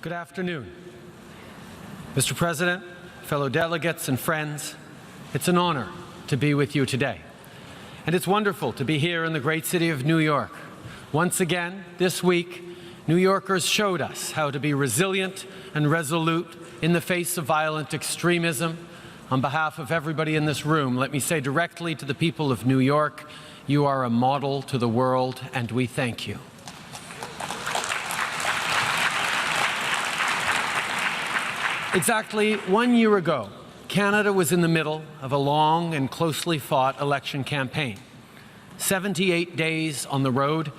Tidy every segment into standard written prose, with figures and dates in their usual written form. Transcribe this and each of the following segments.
Good afternoon. Mr. President, fellow delegates and friends, it's an honor to be with you today. And it's wonderful to be here in the great city of New York. Once again, this week, New Yorkers showed us how to be resilient and resolute in the face of violent extremism. On behalf of everybody in this room, let me say directly to the people of New York, you are a model to the world, and we thank you. Exactly 1 year ago, Canada was in the middle of a long and closely fought election campaign. 78 days on the road,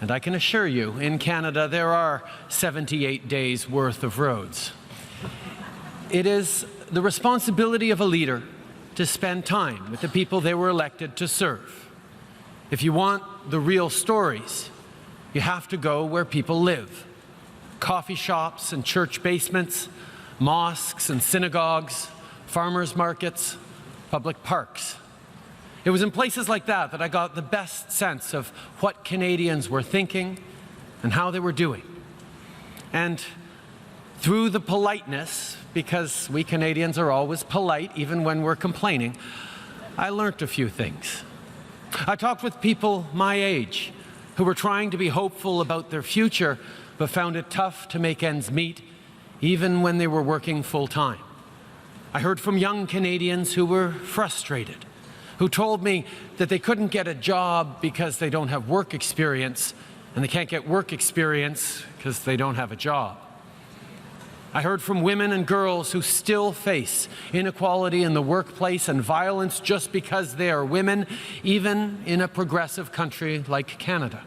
and I can assure you, in Canada, there are 78 days worth of roads. It is the responsibility of a leader to spend time with the people they were elected to serve. If you want the real stories, you have to go where people live. Coffee shops and church basements, mosques and synagogues, farmers markets, public parks. It was in places like that that I got the best sense of what Canadians were thinking and how they were doing. And through the politeness, because we Canadians are always polite even when we're complaining, I learned a few things. I talked with people my age who were trying to be hopeful about their future but found it tough to make ends meet even when they were working full-time. I heard from young Canadians who were frustrated, who told me that they couldn't get a job because they don't have work experience, and they can't get work experience because they don't have a job. I heard from women and girls who still face inequality in the workplace and violence just because they are women, even in a progressive country like Canada.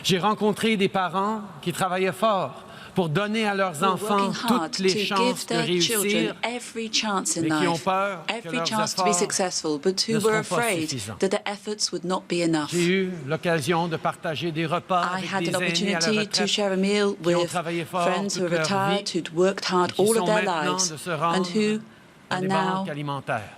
J'ai rencontré des parents qui travaillaient fort pour donner à leurs enfants toutes les chances de réussir, every chance in mais qui ont life, peur que every leurs chance to be efforts successful, but who ne were seront pas afraid suffisants. that their efforts would not be enough. J'ai eu l'occasion de partager des repas I avec had des an aînés à la opportunity to retraite share a meal qui ont with travaillé fort friends who are toute leur retired, vie, who'd worked hard qui all of sont their maintenant lives, de se and rendre who à are des now banques alimentaires.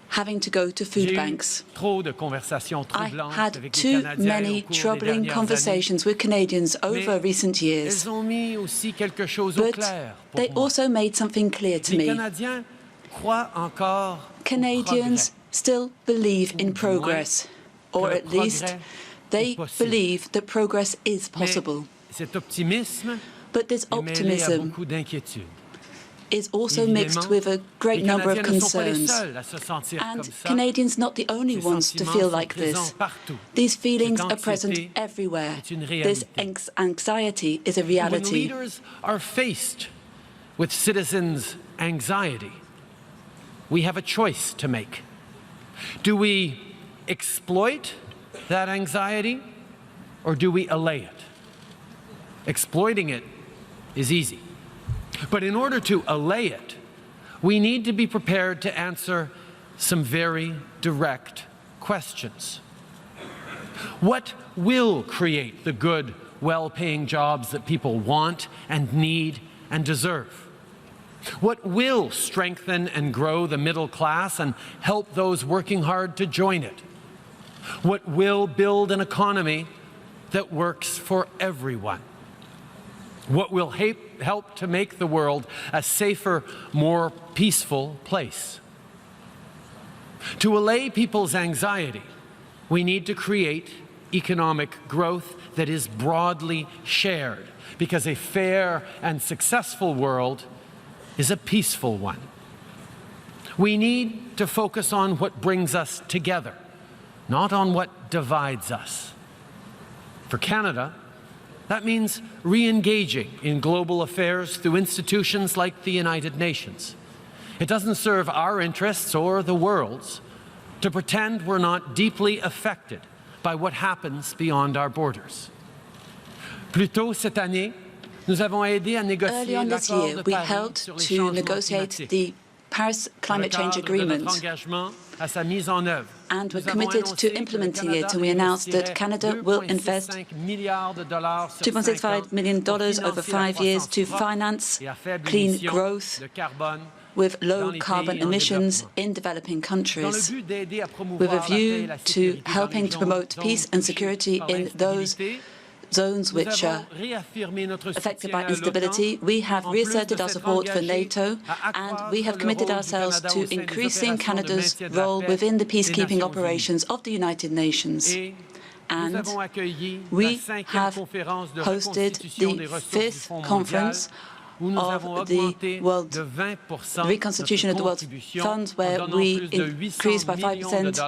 having to go to food J'ai eu banks. trop de conversations I troublantes had avec les too Canadiens many au cours des troubling dernières conversations with Canadians années. over recent years, Elles ont mis aussi quelque chose au but clair pour they moi. also made something clear to Les me. Canadiens croient encore au Canadians progrès. still believe in Ou du moins, progress, or que le at least progrès they est possible. believe that progress is Mais possible. cet optimisme But this est mêlé à optimism beaucoup d'inquiétudes. is also mixed with a great Les number of Canadiens ne sont pas les concerns. seuls à se sentir And comme ça. Canadians not the only Ces ones to sentiments feel sont like this. présents partout. These feelings Cette are present anxiété everywhere. est une This réalité. anxiety is a When reality. leaders are faced with citizens' anxiety, we have a choice to make. Do we exploit that anxiety, or do we allay it? Exploiting it is easy. But in order to allay it, we need to be prepared to answer some very direct questions. What will create the good, well-paying jobs that people want and need and deserve? What will strengthen and grow the middle class and help those working hard to join it? What will build an economy that works for everyone? What will help to make the world a safer, more peaceful place? To allay people's anxiety, we need to create economic growth that is broadly shared, because a fair and successful world is a peaceful one. We need to focus on what brings us together, not on what divides us. For Canada, that means re-engaging in global affairs through institutions like the United Nations. It doesn't serve our interests or the world's to pretend we're not deeply affected by what happens beyond our borders. Plus tôt cette année, nous avons aidé à Early négocier on this l'accord year, de we Paris helped sur les to changements negotiate climatiques. the Paris Climate Dans le Change cadre de notre Agreement, engagement à sa mise en œuvre, and we're nous avons committed annoncé to que le implementing Canada it, and we announced that investirait Canada will invest $2,65 milliards sur 5 ans $2.65 million pour over financer la 5 years to croissance propre finance et à faible clean émission growth de carbone with dans low les carbon pays en emissions développement. in developing Dans le countries, but d'aider à with promouvoir a la paix et view la to sécurité dans les helping to promote zones peace and touchées security par in those l'instabilité, zones which are affected by instability. We have reasserted our support for NATO, and we have committed ourselves to increasing Canada's role within the peacekeeping operations of the United Nations. And we have hosted the 5th conference of the World Reconstitution of the World Fund, where we increased by 5%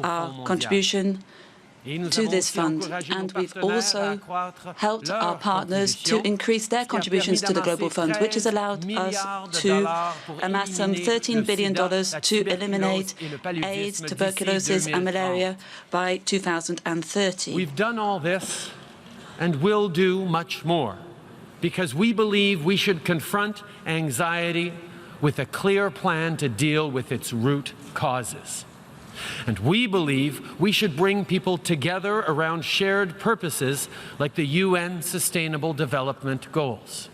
our contribution to this fund, and we've also helped our partners to increase their contributions to the Global Fund, which has allowed us to amass some $13 billion to eliminate AIDS, tuberculosis and malaria by 2030. We've done all this and will do much more, because we believe we should confront anxiety with a clear plan to deal with its root causes. And we believe we should bring people together around shared purposes like the UN Sustainable Development Goals.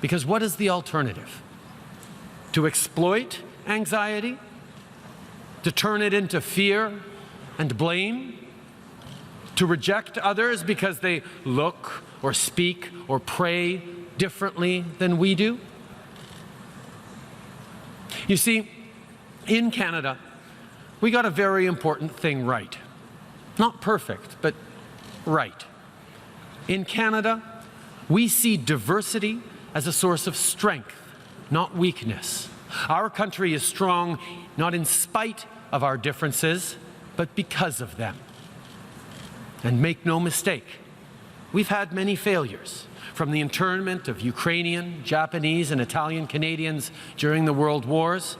Because what is the alternative? To exploit anxiety? To turn it into fear and blame? To reject others because they look or speak or pray differently than we do? You see, in Canada, we got a very important thing right. Not perfect, but right. In Canada, we see diversity as a source of strength, not weakness. Our country is strong not in spite of our differences, but because of them. And make no mistake, we've had many failures, from the internment of Ukrainian, Japanese, and Italian Canadians during the World Wars,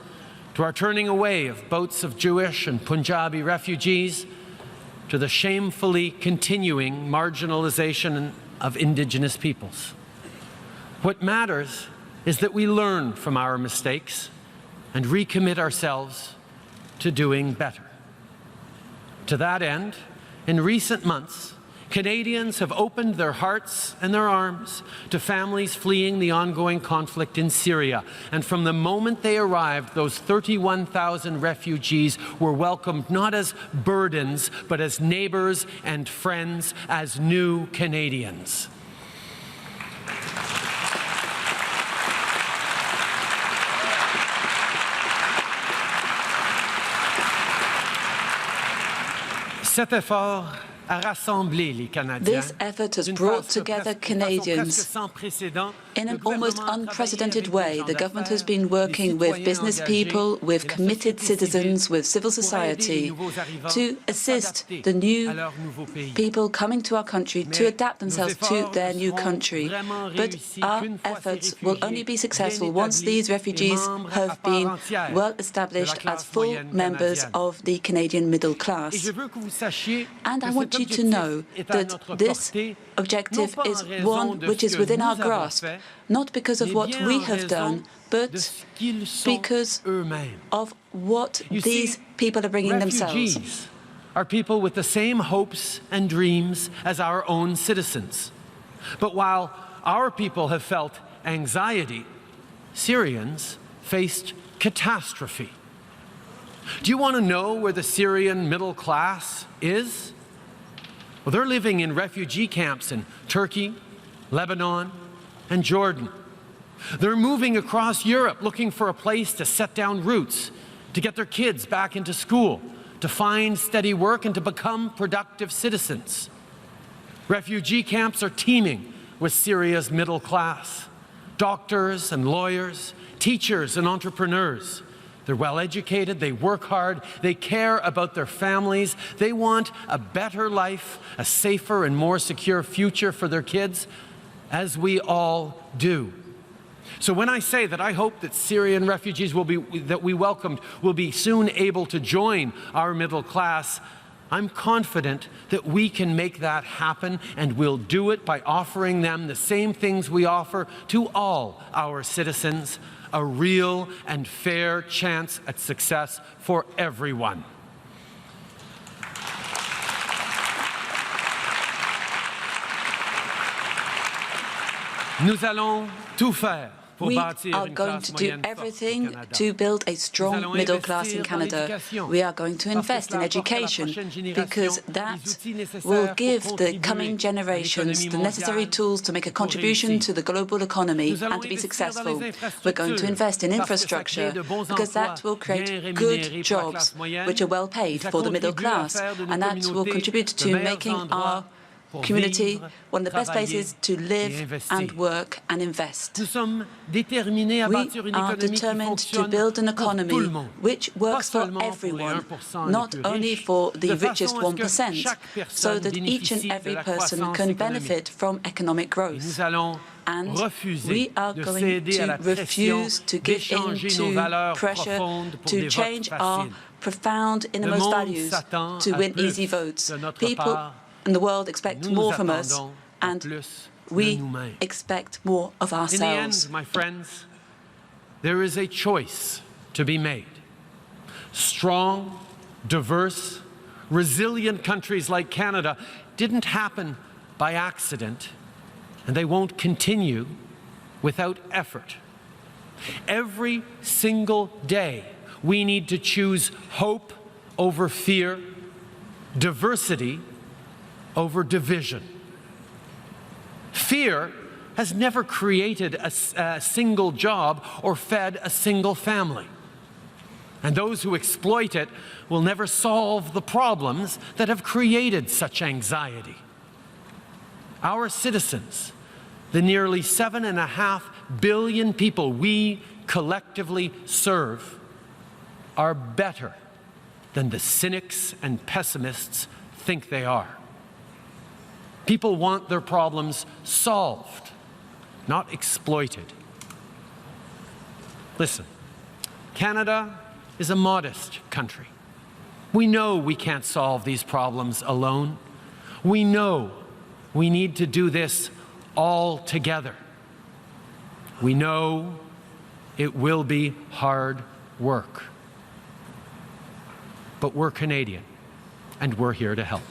to our turning away of boats of Jewish and Punjabi refugees, to the shamefully continuing marginalization of Indigenous peoples. What matters is that we learn from our mistakes and recommit ourselves to doing better. To that end, in recent months, Canadians have opened their hearts and their arms to families fleeing the ongoing conflict in Syria. And from the moment they arrived, those 31,000 refugees were welcomed not as burdens, but as neighbors and friends, as new Canadians. Cet effort a rassemblé les Canadiens. This effort has brought together Canadians in an almost unprecedented way. The government has been working with business people, with committed citizens, with civil society to assist the new people coming to our country to adapt themselves to their new country. But our efforts will only be successful once these refugees have been well established as full members of the Canadian middle class. And I want you to know that this objective is one which is within our grasp, not because of what we have done, but because of what these people are bringing themselves. Refugees are people with the same hopes and dreams as our own citizens. But while our people have felt anxiety, Syrians faced catastrophe. Do you want to know where the Syrian middle class is? Well, they're living in refugee camps in Turkey, Lebanon, and Jordan. They're moving across Europe looking for a place to set down roots, to get their kids back into school, to find steady work, and to become productive citizens. Refugee camps are teeming with Syria's middle class. Doctors and lawyers, teachers and entrepreneurs. They're well educated, they work hard, they care about their families, they want a better life, a safer and more secure future for their kids, as we all do. So when I say that I hope that Syrian refugees that we welcomed will be soon able to join our middle class, I'm confident that we can make that happen, and we'll do it by offering them the same things we offer to all our citizens: a real and fair chance at success for everyone. Nous allons tout faire We are going to do everything to build a strong middle class in Canada. We are going to invest in education because that will give the coming generations the necessary tools to make a contribution to the global economy and to be successful. We're going to invest in infrastructure because that will create good jobs which are well paid for the middle class, and that will contribute to making our community one of the best places to live and work and invest. We are determined to build an economy which works for everyone, not only for the richest 1%, so that each and every person can benefit from economic growth. And we are going to refuse to give in to pressure to change our profound innermost values to win easy votes. People in the world expect more from us, and we expect more of ourselves. In the end, my friends, there is a choice to be made. Strong, diverse, resilient countries like Canada didn't happen by accident, and they won't continue without effort. Every single day, we need to choose hope over fear, diversity over division. Fear has never created a single job or fed a single family. And those who exploit it will never solve the problems that have created such anxiety. Our citizens, the nearly 7.5 billion people we collectively serve, are better than the cynics and pessimists think they are. People want their problems solved, not exploited. Listen, Canada is a modest country. We know we can't solve these problems alone. We know we need to do this all together. We know it will be hard work. But we're Canadian, and we're here to help.